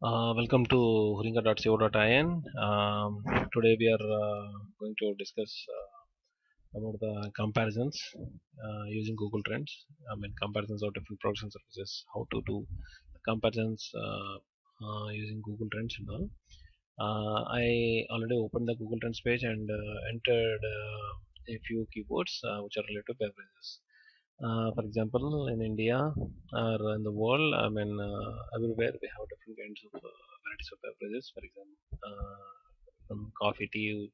Welcome to huringa.co.in. Today we are going to discuss about the comparisons using Google Trends. I mean, comparisons of different products and services, how to do comparisons using Google Trends and all. I already opened the Google Trends page and entered a few keywords which are related to beverages. For example, in India or in the world, I mean, everywhere we have different kinds of varieties of beverages. For example, from coffee, tea,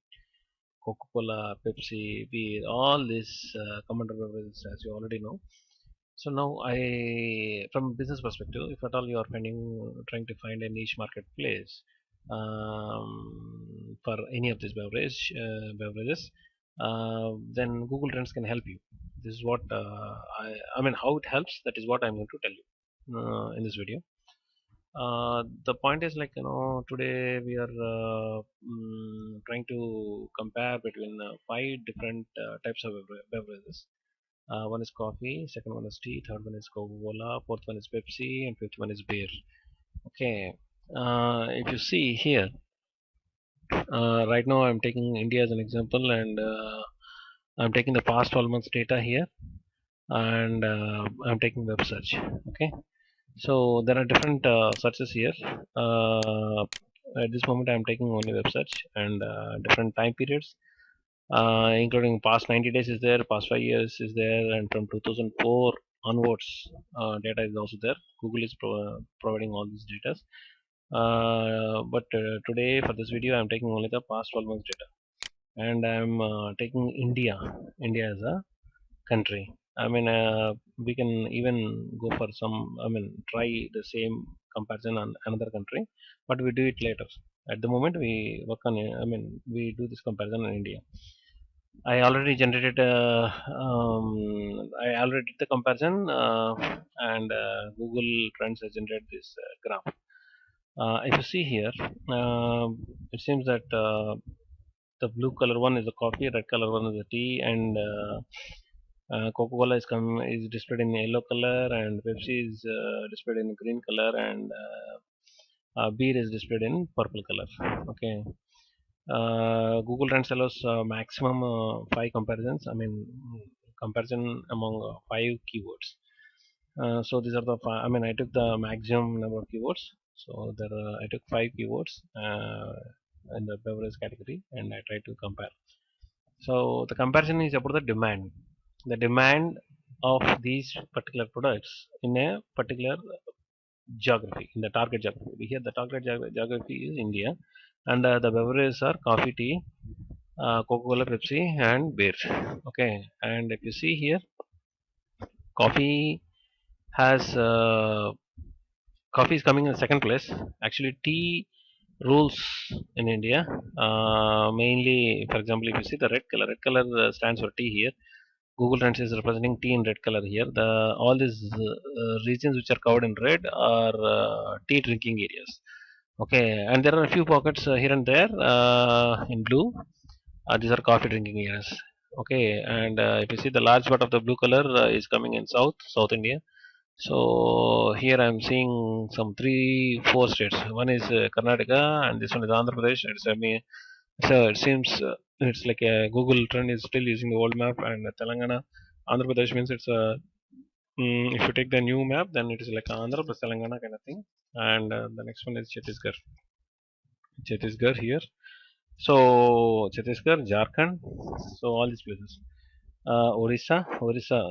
Coca-Cola, Pepsi, beer, all these common beverages, as you already know. So now, from business perspective, if at all you are trying to find a niche marketplace for any of these beverages, then Google Trends can help you. This is what I mean, how it helps. That is what I'm going to tell you in this video. The point is, like, today we are trying to compare between five different types of beverages. One is coffee, second one is tea, third one is Coca-Cola, fourth one is Pepsi, and fifth one is beer. Okay. If you see here, right now I'm taking India as an example, and I'm taking the past 12 months data here, and I'm taking web search. Okay. So there are different searches here. At this moment, I'm taking only web search and different time periods, including past 90 days is there, past 5 years is there, and from 2004 onwards, data is also there. Google is providing all these data. But today for this video, I'm taking only the past 12 months data, and I'm taking India as a country. I mean, we can even go for some. I mean, try the same comparison on another country, but we do it later. At the moment, we work on. I mean, we do this comparison in India. I already generated. I already did the comparison, and Google Trends has generated this graph. If you see here, it seems that the blue color one is the coffee, red color one is the tea, and Coca-Cola is displayed in yellow color, and Pepsi is displayed in green color, and beer is displayed in purple color. Okay. Google Trends allows maximum five comparisons. I mean, comparison among five keywords. So these are the I mean, I took the maximum number of keywords. So there, I took five keywords in the beverage category, and I tried to compare. So the comparison is about the demand of these particular products in a particular geography, in the target geography. Here, the target geography is India, and the beverages are coffee, tea, Coca-Cola, Pepsi, and beer. Okay, and if you see here, coffee has coffee is coming in second place. Actually, tea rules in India. Mainly, for example, if you see the red color stands for tea here. Google Trends is representing tea in red color here. The all these regions which are covered in red are tea drinking areas. Okay, and there are a few pockets here and there in blue. These are coffee drinking areas. Okay, and if you see the large part of the blue color is coming in South India. So here I'm seeing some three, four states. One is Karnataka, and this one is Andhra Pradesh. So it seems it's like a Google trend is still using the old map, and Telangana, Andhra Pradesh means it's a. If you take the new map, then it is like Andhra plus Telangana kind of thing. And the next one is Chhattisgarh here. So Chhattisgarh, Jharkhand. So all these places. Orissa,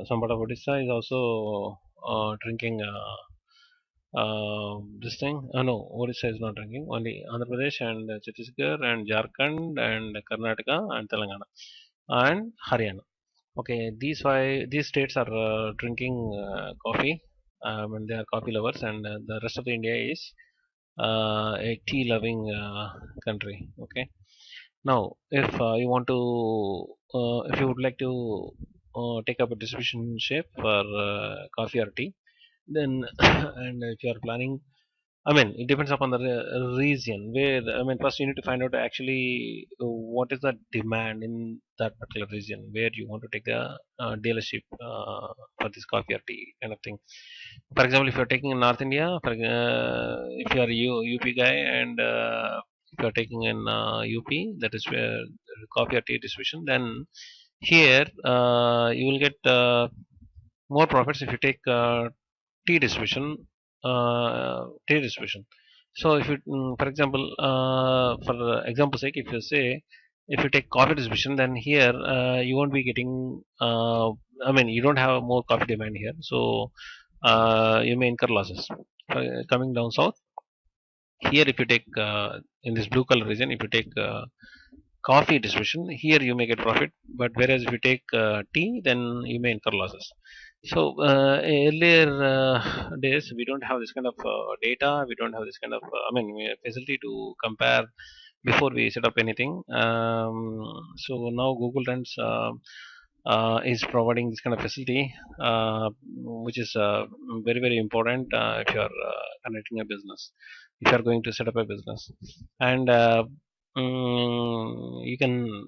some part of Orissa is also drinking this thing. No, Orissa is not drinking. Only Andhra Pradesh and Chhattisgarh and Jharkhand and Karnataka and Telangana and Haryana. Okay, these states are drinking coffee. And they are coffee lovers, and the rest of the India is a tea loving country. Okay. Now, if you would like to take up a distribution shape for coffee or tea, then and if you are planning I mean, it depends upon the region where, I mean, first you need to find out actually what is the demand in that particular region where you want to take the dealership for this coffee or tea kind of thing. For example, if you're taking in North India, if you are a UP guy and if you're taking in UP, that is where coffee or tea distribution, then here you will get more profits if you take tea distribution. Tea distribution. So if you, for example, for example sake, if you say if you take coffee distribution, then here you won't be getting. I mean, you don't have more coffee demand here, so you may incur losses. Coming down south, here if you take in this blue color region, if you take coffee distribution, here you may get profit, but whereas if you take tea, then you may incur losses. So earlier days we don't have this kind of data, we don't have this kind of I mean facility to compare before we set up anything. So now Google Trends is providing this kind of facility, which is very very important if you are conducting a business, if you are going to set up a business. And you can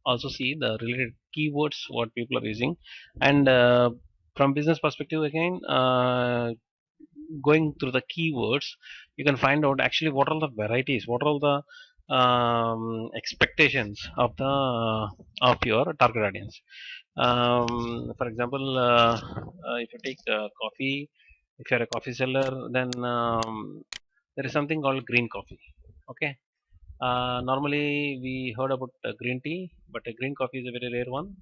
also see the related keywords what people are using. And from business perspective again, going through the keywords, you can find out actually what are the varieties, what are the expectations of your target audience. For example, if you take coffee, if you're a coffee seller, then there is something called green coffee. Okay. Normally, we heard about green tea, but green coffee is a very rare one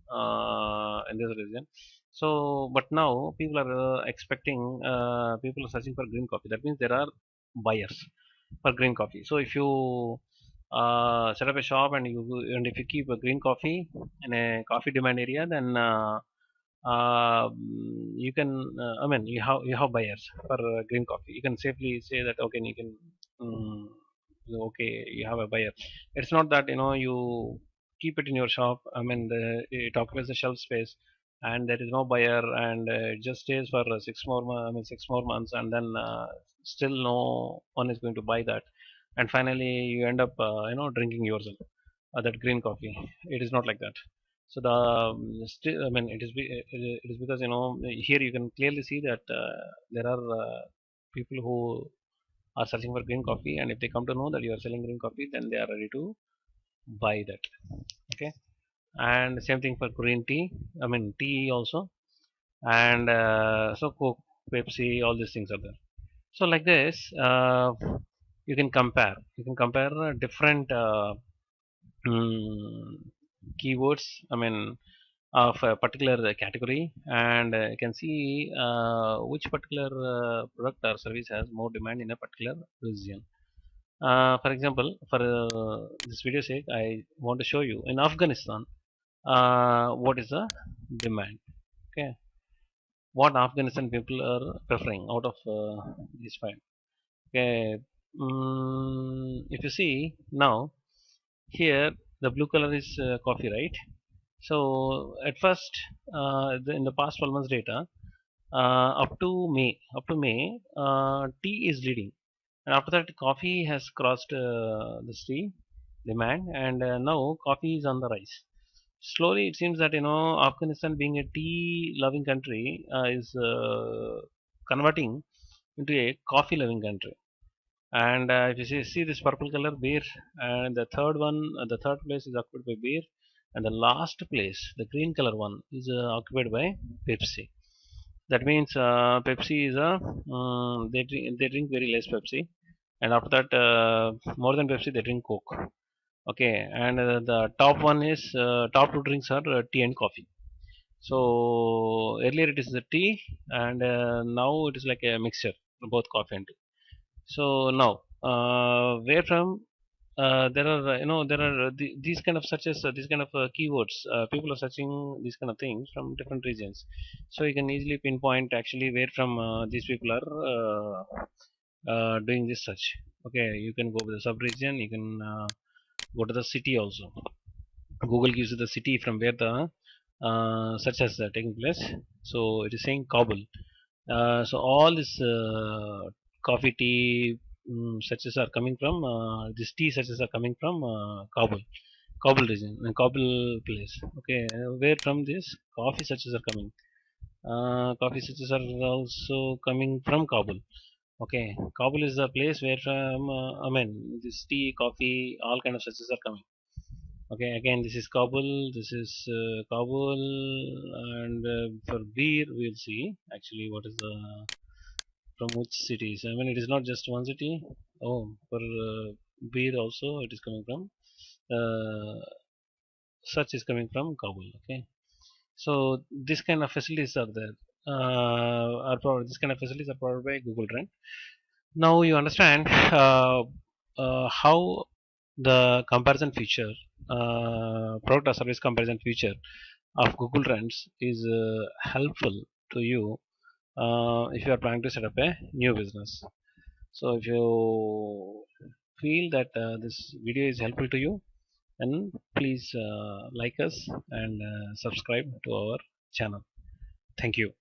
in this region. So, but now people are expecting, people are searching for green coffee. That means there are buyers for green coffee. So, if you set up a shop and if you keep a green coffee in a coffee demand area, then you can you have buyers for green coffee. You can safely say that okay, you can okay, you have a buyer. It's not that you keep it in your shop. I mean, it occupies the shelf space and there is no buyer, and it just stays for 6 more months, and then still no one is going to buy that, and finally you end up drinking yourself that green coffee. It is not like that. So I mean, it is because here you can clearly see that there are people who are searching for green coffee, and if they come to know that you are selling green coffee, then they are ready to buy that. Okay. And same thing for green tea. I mean, tea also. And so Coke, Pepsi, all these things are there. So like this, you can compare different mm, keywords, I mean, of a particular category, and you can see which particular product or service has more demand in a particular region. For example, for this video sake, I want to show you in Afghanistan what is the demand. Okay, what Afghanistan people are preferring out of these five. Okay, if you see now, here the blue color is coffee, right? So at first, in the past 12 months data, up to May, tea is leading, and after that coffee has crossed the tea demand, and now coffee is on the rise. Slowly, it seems that Afghanistan, being a tea-loving country, is converting into a coffee-loving country. And if you see this purple color, beer, and the third place is occupied by beer, and the last place, the green color one, is occupied by Pepsi. That means Pepsi is they drink very less Pepsi, and after that, more than Pepsi, they drink Coke. Okay, and the top two drinks are tea and coffee. So earlier it is the tea, and now it is like a mixture of both coffee and tea. So now, where from there are these kind of searches, these kind of keywords. People are searching these kind of things from different regions, so you can easily pinpoint actually where from these people are doing this search. Okay, you can go to the sub region. You can go to the city also. Google gives you the city from where the search has taken place. So it is saying Kabul. So all this coffee tea searches are coming from this tea searches are coming from Kabul region, Kabul place. Okay, where from this coffee searches are coming. Coffee searches are also coming from Kabul. Okay, Kabul is the place where from I mean this tea, coffee, all kind of searches are coming. Okay, again this is Kabul. This is Kabul, and for beer we'll see actually what is the from which cities. I mean it is not just one city. Oh, for beer also it is coming from. Search is coming from Kabul. Okay, so this kind of facilities are there. This kind of facilities are provided by Google Trend. Now you understand how the comparison feature, product or service comparison feature of Google Trends is helpful to you if you are planning to set up a new business. So if you feel that this video is helpful to you, then please like us and subscribe to our channel. Thank you.